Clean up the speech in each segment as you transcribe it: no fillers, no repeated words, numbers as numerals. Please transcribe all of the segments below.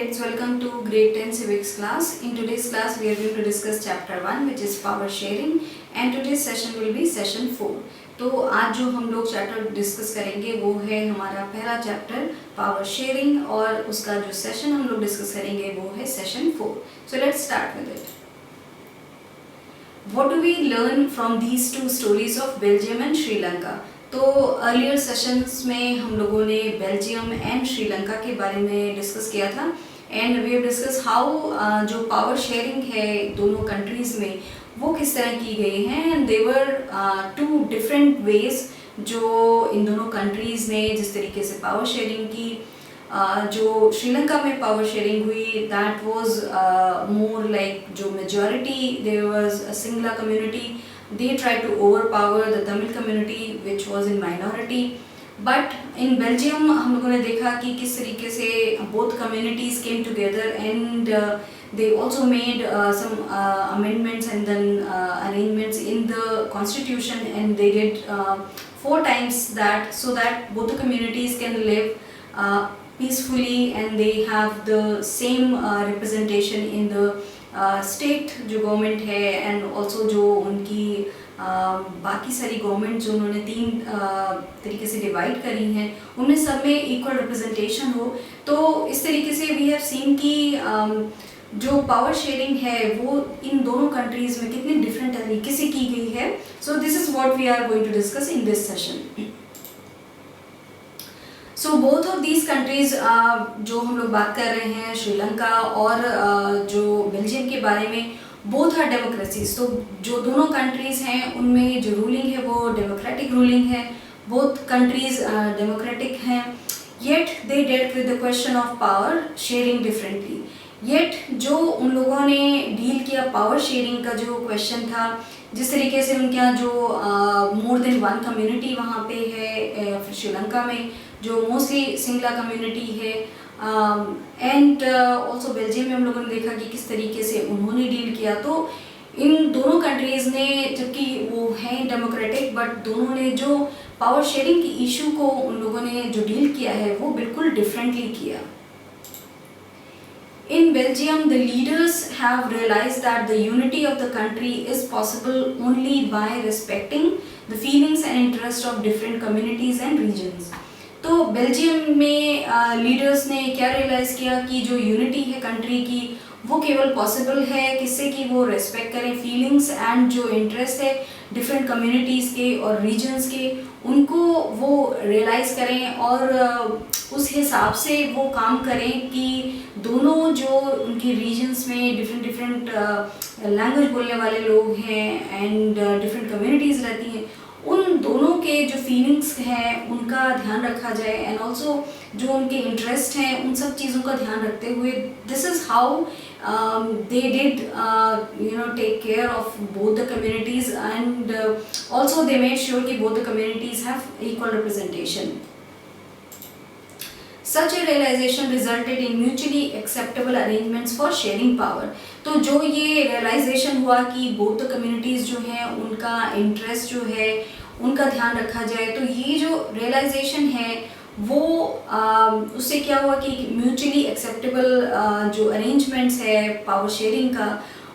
students, welcome to grade 10 civics class. In today's class we are going to discuss chapter 1 which is power sharing and today's session will be session 4. तो आज जो हम लोग chapter discuss करेंगे वो है हमारा पहला चैप्टर पावर शेयरिंग और उसका जो सेशन हम लोग डिस्कस करेंगे वो है session 4. So let's start with it. What do we learn from these two stories of Belgium and Sri Lanka? तो अर्लियर सेशंस में हम लोगों ने बेल्जियम एंड श्रीलंका के बारे में डिस्कस किया था and we have discuss how जो पावर शेयरिंग है दोनों कंट्रीज़ में वो किस तरह की गई हैं and there are two different ways जो इन दोनों कंट्रीज़ ने जिस तरीके से पावर शेयरिंग की. जो श्रीलंका में पावर शेयरिंग हुई दैट वाज मोर लाइक जो majority there was a Sinhala community. They tried to overpower the Tamil community which was in minority. But in Belgium हम लोगों ने देखा कि किस तरीके से both communities came together and they also made some amendments and then arrangements in the constitution and they did 4 times that so that both the communities can live peacefully and they have the same representation in the state जो government है and also जो उनकी बाकी सारी government जो उन्होंने 3 तरीके से डिवाइड करी हैं उनमें सब में इक्वल रिप्रेजेंटेशन हो. तो इस तरीके से वी हैव सीन कि जो पावर शेयरिंग है वो इन दोनों कंट्रीज़ में कितने डिफरेंट तरीके से की गई है. So this is what we are going to discuss in this session. So both of these countries जो हम लोग बात कर रहे हैं श्रीलंका और जो बेल्जियम के बारे में बोथ आर डेमोक्रेसीज. तो जो दोनों कंट्रीज़ हैं उनमें जो रूलिंग है वो डेमोक्रेटिक रूलिंग है. बोथ कंट्रीज़ डेमोक्रेटिक हैं yet they dealt with the question of power sharing differently. Yet जो उन लोगों ने डील किया पावर शेयरिंग का जो क्वेश्चन था जिस तरीके से उनके यहाँ जो मोर देन 1 कम्युनिटी वहाँ पे है श्रीलंका में जो मोस्टली सिंगला कम्युनिटी है एंड ऑल्सो बेल्जियम में हम लोगों ने देखा कि किस तरीके से उन्होंने डील किया. तो इन दोनों कंट्रीज़ ने जबकि वो हैं डेमोक्रेटिक बट दोनों ने जो पावर शेयरिंग की इशू को उन लोगों ने जो डील किया है वो बिल्कुल डिफरेंटली किया. In Belgium, the leaders have realized that the unity of the country is possible only by respecting the feelings and interests of different communities and regions. तो बेल्जियम में लीडर्स ने क्या रियलाइज़ किया कि जो यूनिटी है country की वो केवल पॉसिबल है किससे कि वो रेस्पेक्ट करें फीलिंग्स एंड जो इंटरेस्ट है डिफरेंट कम्युनिटीज़ के और रीजन्स के उनको वो रियलाइज़ करें और उस हिसाब से वो काम करें कि दोनों जो उनके रीजन्स में डिफरेंट लैंग्वेज बोलने वाले लोग हैं एंड डिफरेंट कम्युनिटीज़ रहती हैं उन दोनों के जो फीलिंग्स हैं उनका ध्यान रखा जाए एंड ऑल्सो जो उनके इंटरेस्ट हैं उन सब चीज़ों का ध्यान रखते हुए this is how they did take care of both the communities and also they made sure that both the communities have equal representation. Such a realization resulted in mutually acceptable arrangements for sharing power. तो जो ये realization हुआ कि both the communities जो हैं उनका interest जो है उनका ध्यान रखा जाए तो ये जो realization है वो उससे क्या हुआ कि म्यूचुअली एक्सेप्टेबल जो अरेंजमेंट्स है पावर शेयरिंग का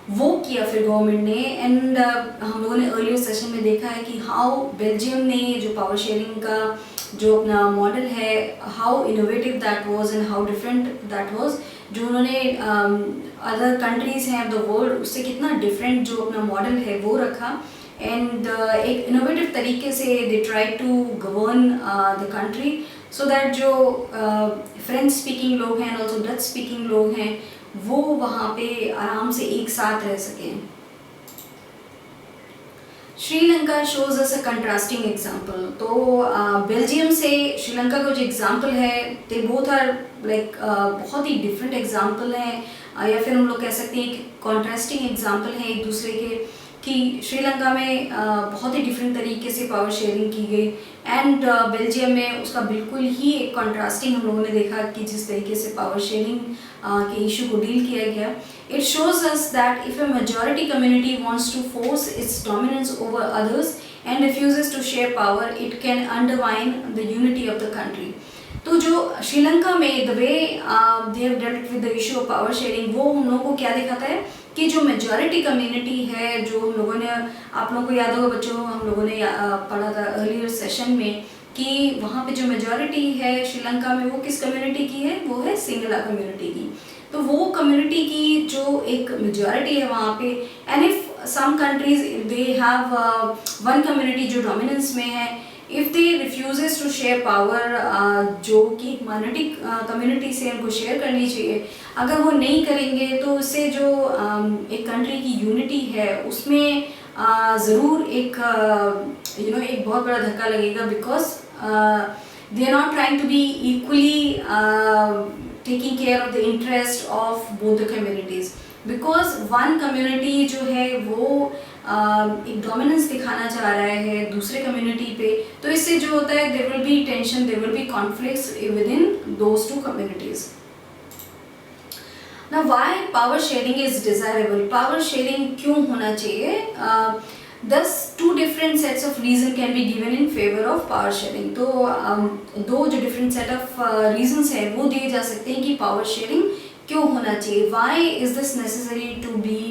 वो किया फिर गवर्नमेंट ने एंड हम लोगों ने अर्लियर सेशन में देखा है कि हाउ बेल्जियम ने जो पावर शेयरिंग का जो अपना मॉडल है how innovative that was and how different that was. जो उन्होंने अदर कंट्रीज़ हैं ऑफ द वर्ल्ड उससे कितना डिफरेंट जो अपना मॉडल है वो रखा एंड एक इनोवेटिव तरीके से they try to govern the country so that जो फ्रेंच स्पीकिंग लोग हैं ऑल्सो डच स्पीकिंग लोग हैं वो वहाँ पे आराम से एक साथ रह सकें. श्रीलंका शोज अस अ कंट्रास्टिंग एग्जाम्पल. तो बेल्जियम से श्रीलंका का जो एग्जाम्पल है दे बोथ आर लाइक बहुत ही डिफरेंट एग्जाम्पल हैं या फिर हम लोग कह सकते हैं कि कॉन्ट्रास्टिंग एग्जाम्पल हैं एक दूसरे के कि श्रीलंका में बहुत ही डिफरेंट तरीके से पावर शेयरिंग की गई एंड बेल्जियम में उसका बिल्कुल ही एक कॉन्ट्रास्टिंग हम लोगों ने देखा कि जिस तरीके से पावर शेयरिंग के इशू को डील किया गया. It shows us that if a majority community wants to force its dominance over others and refuses to share power it can undermine the unity of the country. तो जो श्रीलंका में the way they have dealt with the issue of power sharing, वो हम लोगों को क्या दिखाता है कि जो मेजॉरिटी कम्युनिटी है, जो हम लोगों ने, आप लोगों को याद होगा बच्चों, हम लोगों ने पढ़ा था अर्लियर सेशन में कि वहाँ पे जो मेजॉरिटी है श्रीलंका में वो किस कम्युनिटी की है, वो है सिंगला कम्युनिटी की। तो वो कम्युनिटी की जो एक मेजॉरिटी है वहाँ पे, and if some countries they have one community जो डोमिनेंस में है, if they refuses to share power, जो कि माइनॉरिटी कम्युनिटी से उनको शेयर करनी चाहिए, अगर वो नहीं करेंगे तो उससे जो एक कंट्री की यूनिटी है उसमें ज़रूर एक एक बहुत बड़ा धक्का लगेगा, because they are not trying to be equally taking care of the interest of both the communities, because one community जो है वो एक डोमिनेंस दिखाना चाह रहा है दूसरे कम्युनिटी पे, तो इससे जो होता है there will be tension, there will be conflicts within those two communities. Now why power sharing is desirable? Power sharing क्यों होना चाहिए? Thus two different sets of reason can be given in favor of power sharing. तो दो जो different set of reasons है वो दिए जा सकते हैं कि power sharing क्यों होना चाहिए. Why is this necessary to be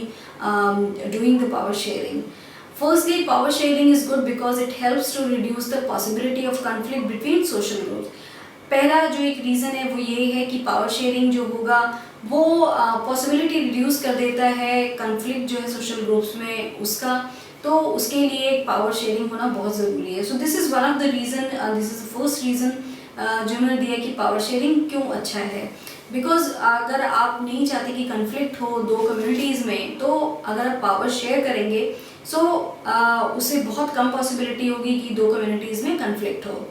doing the power sharing? Firstly, power sharing is good because it helps to reduce the possibility of conflict between social groups. पहला जो एक रीज़न है वो ये है कि पावर शेयरिंग जो होगा वो पॉसिबिलिटी रिड्यूस कर देता है कन्फ्लिक्ट जो है सोशल ग्रुप्स में उसका, तो उसके लिए पावर शेयरिंग होना बहुत ज़रूरी है. So this is one of the reason, this is the first reason जो उन्होंने दिया कि पावर शेयरिंग क्यों अच्छा है. बिकॉज अगर आप नहीं चाहते कि कन्फ्लिक्ट हो दो कम्युनिटीज़ में, तो अगर आप पावर शेयर करेंगे सो उससे बहुत कम पॉसिबिलिटी होगी कि दो कम्युनिटीज़ में कन्फ्लिक्ट हो.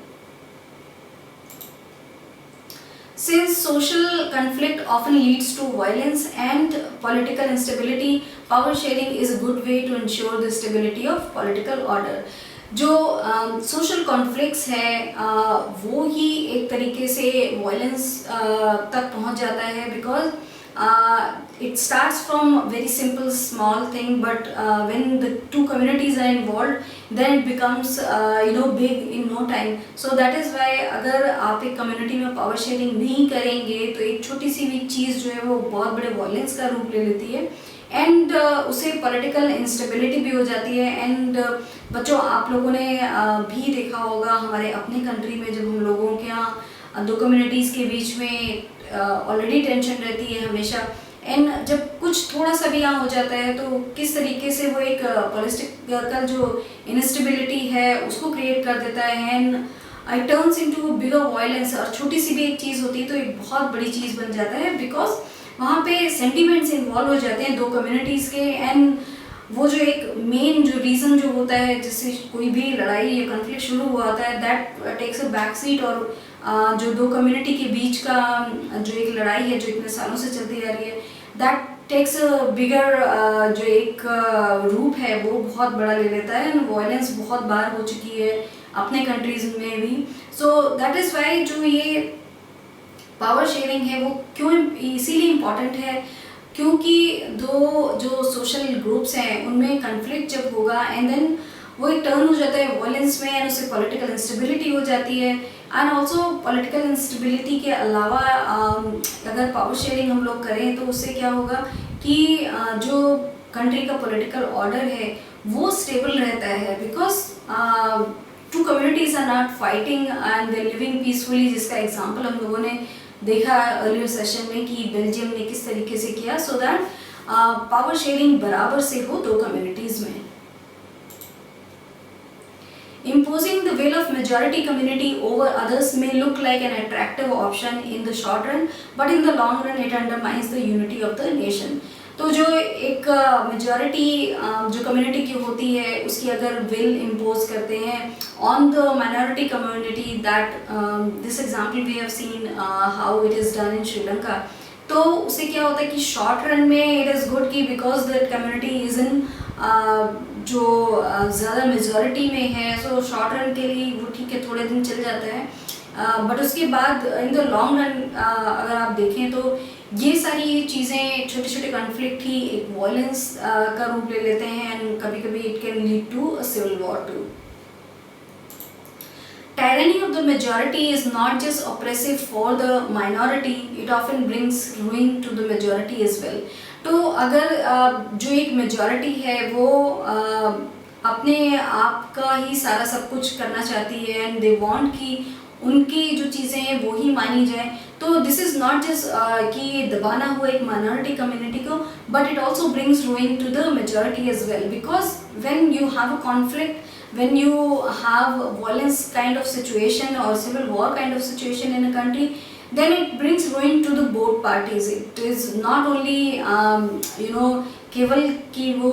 Since social conflict often leads to violence and political instability, power sharing is a good way to ensure the stability of political order. जो social conflicts है वो ही एक तरीके से violence तक पहुंच जाता है, because it starts from very simple small thing, but when the two communities are involved then it becomes big in no time. So that is why अगर आप एक कम्युनिटी में पावर शेयरिंग नहीं करेंगे तो एक छोटी सी भी चीज़ जो है वो बहुत बड़े वॉयलेंस का रूप ले लेती है, एंड उससे पॉलिटिकल इंस्टेबिलिटी भी हो जाती है. एंड बच्चों आप लोगों ने भी देखा होगा हमारे अपने कंट्री में, जब हम लोगों के यहाँ दो कम्युनिटीज़ के बीच में ऑलरेडी टेंशन रहती है हमेशा, एंड जब कुछ थोड़ा सा भी यहाँ हो जाता है तो किस तरीके से वो एक पॉलिटिकल जो इंस्टेबिलिटी है उसको क्रिएट कर देता है, and it turns into bigger violence. और छोटी सी भी एक चीज़ होती है तो एक बहुत बड़ी चीज़ बन जाता है, बिकॉज वहाँ पे सेंटिमेंट्स इन्वॉल्व हो जाते हैं दो कम्युनिटीज़ के, एंड वो जो एक मेन जो रीज़न जो होता है जिससे कोई भी लड़ाई या कन्फ्लिक्ट शुरू हुआ होता है, that takes a back seat. और जो दो कम्युनिटी के बीच का जो एक लड़ाई है जो इतने सालों से चलती आ रही है, दैट टेक्स बिगर जो एक रूप है वो बहुत बड़ा ले लेता है, एंड वायलेंस बहुत बार हो चुकी है अपने कंट्रीज में भी. सो दैट इज़ वाई जो ये पावर शेयरिंग है वो क्यों इसीलिए इम्पॉर्टेंट है, क्योंकि दो जो सोशल ग्रुप्स हैं उनमें कन्फ्लिक्ट जब होगा एंड देन वो एक टर्न हो जाता है वायलेंस में, एंड उससे पॉलिटिकल इंस्टेबिलिटी हो जाती है. एंड ऑल्सो पॉलिटिकल इंस्टेबिलिटी के अलावा अगर पावर शेयरिंग हम लोग करें तो उससे क्या होगा कि जो कंट्री का पॉलिटिकल ऑर्डर है वो स्टेबल रहता है, because two communities are not fighting and they living peacefully, जिसका एग्जाम्पल हम लोगों ने देखा अर्लियर सेशन में कि बेल्जियम ने किस तरीके से किया, सो दैट पावर शेयरिंग बराबर से हो दो कम्युनिटीज़ में. Imposing the will of majority community over others may look like an attractive option in the short run, but in the long run it undermines the unity of the nation. तो जो एक majority जो community की होती है उसकी अगर will impose करते हैं on the minority community, that this example we have seen how it is done in Sri Lanka, तो उससे क्या होता है कि शॉर्ट रन में इट इज़ गुड की because that community is in जो ज़्यादा मेजॉरिटी में है, सो शॉर्ट रन के लिए वो ठीक है थोड़े दिन चल जाता है, बट उसके बाद इन द लॉन्ग रन अगर आप देखें तो ये सारी चीज़ें छोटे छोटे कॉन्फ्लिक्ट ही एक वायलेंस का रूप ले लेते हैं, एंड कभी कभी it can lead to a civil war too. tyranny of the majority is not just oppressive for the minority, it often brings ruin to the majority as well. तो अगर जो एक majority है वो अपने आप का ही सारा सब कुछ करना चाहती है and they want कि उनकी जो चीज़ें हैं वो ही मानी जाए, तो दिस इज़ नॉट जस्ट कि दबाना हुआ एक माइनॉरिटी कम्युनिटी को, but it also brings ruin to the majority as well, because when you have a conflict, when you have violence kind of situation or civil war kind of situation in a country, then it brings ruin to the both parties. It is not only केवल कि वो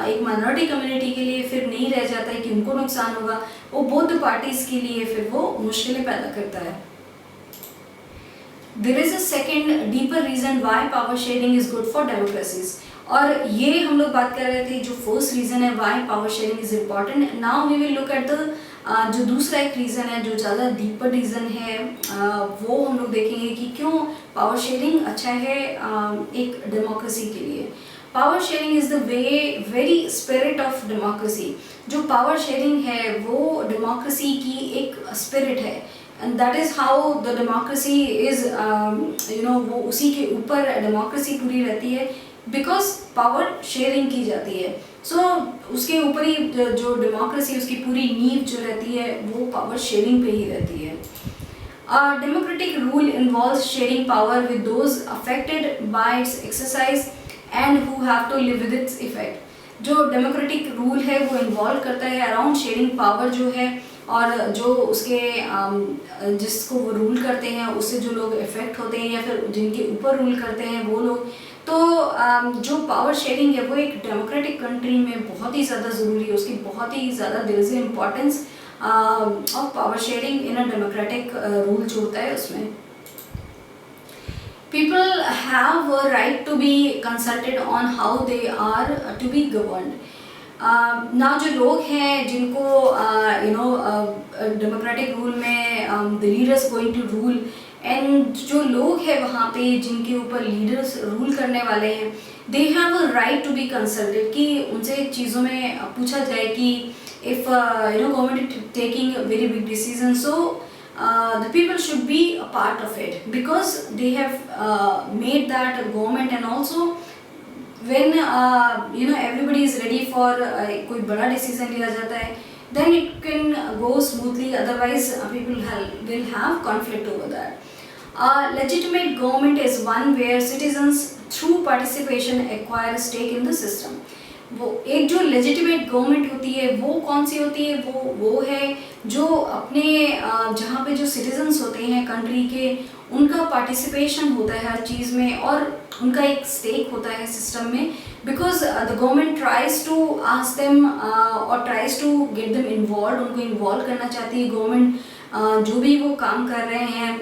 एक minority community के लिए फिर नहीं रह जाता है कि उनको नुकसान होगा, वो बोथ पार्टीज के लिए फिर वो मुश्किलें पैदा करता है. There is a second deeper reason why power sharing is good for democracies. और ये हम लोग बात कर रहे थे जो फर्स्ट रीज़न है why power sharing is important. Now we will look at the जो दूसरा एक रीज़न है जो ज़्यादा डीपर रीज़न है, वो हम लोग देखेंगे कि क्यों पावर शेयरिंग अच्छा है एक डेमोक्रेसी के लिए. Power sharing is the very spirit of democracy. जो पावर शेयरिंग है वो डेमोक्रेसी की एक स्पिरिट है, and that is how the democracy is वो उसी के ऊपर डेमोक्रेसी पूरी रहती है, बिकॉज पावर शेयरिंग की जाती है. सो उसके ऊपर ही जो डेमोक्रेसी उसकी पूरी नींव जो रहती है वो पावर शेयरिंग पे ही रहती है. Democratic rule involves sharing power with those affected by its exercise and who have to live with its effect. जो डेमोक्रेटिक रूल है वो इन्वॉल्व करता है अराउंड शेयरिंग पावर जो है, और जो उसके जिसको वो रूल करते हैं उससे जो लोग इफेक्ट होते हैं या फिर जिनके ऊपर रूल करते हैं वो लोग. तो जो पावर शेयरिंग है वो एक डेमोक्रेटिक कंट्री में बहुत ही ज़्यादा ज़रूरी है, उसकी बहुत ही ज़्यादा there is importance of power sharing in a democratic rule जो होता है उसमें. People have a right to be consulted on how they are to be governed. ना जो लोग हैं जिनको डेमोक्रेटिक रूल में the leaders going to rule, and जो लोग हैं वहाँ पे जिनके ऊपर लीडर्स रूल करने वाले हैं, they have a right to be consulted कि उनसे चीज़ों में पूछा जाए कि if government is taking very big decision, so the people should be a part of it because they have made that government, and also when everybody is ready for कोई बड़ा decision लिया जाता है, then it can go smoothly, otherwise people will have conflict over that. Legitimate government is one where citizens through participation acquire a stake in the system. वो एक जो legitimate government होती है वो कौन सी होती है, वो है जो अपने जहाँ पे जो सिटीजन्स होते हैं कंट्री के, उनका पार्टिसिपेशन होता है हर चीज़ में और उनका एक स्टेक होता है सिस्टम में, because the government tries to ask them और tries to get them involve. उनको इन्वॉल्व करना चाहती है गवर्नमेंट, जो भी वो काम कर रहे हैं,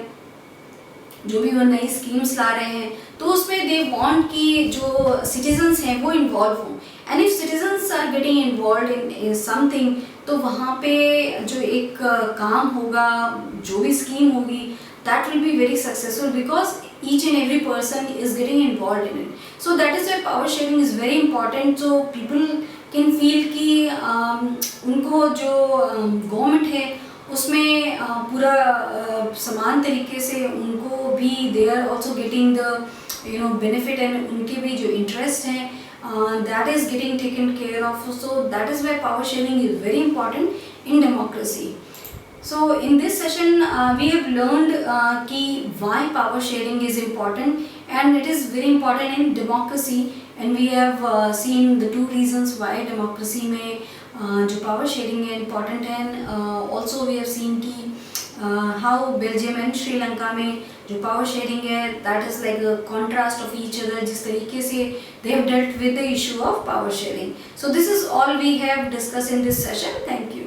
जो भी वो नई स्कीम्स ला रहे हैं, तो उसमें दे वांट कि जो सिटीजन्स हैं वो इन्वॉल्व हों. And if citizens are getting involve in something, तो वहाँ पे जो एक काम होगा, जो भी स्कीम होगी, that will be very successful because each and every person is getting involve in it. So that is why power sharing is very important. So people can feel कि उनको जो गवर्नमेंट है उसमें पूरा समान तरीके से उनको भी they are also getting the benefit, and उनके भी जो इंटरेस्ट हैं that is getting taken care of. So that is why power sharing is very important in democracy. So in this session we have learned कि why power sharing is important, and it is very important in democracy, and we have seen the two reasons why democracy में जो power sharing है important है. Also we have seen कि how Belgium and Sri Lanka में जो power sharing है that is like a contrast of each other, जिस तरीके से they have dealt with the issue of power sharing. So this is all we have discuss in this session. Thank you.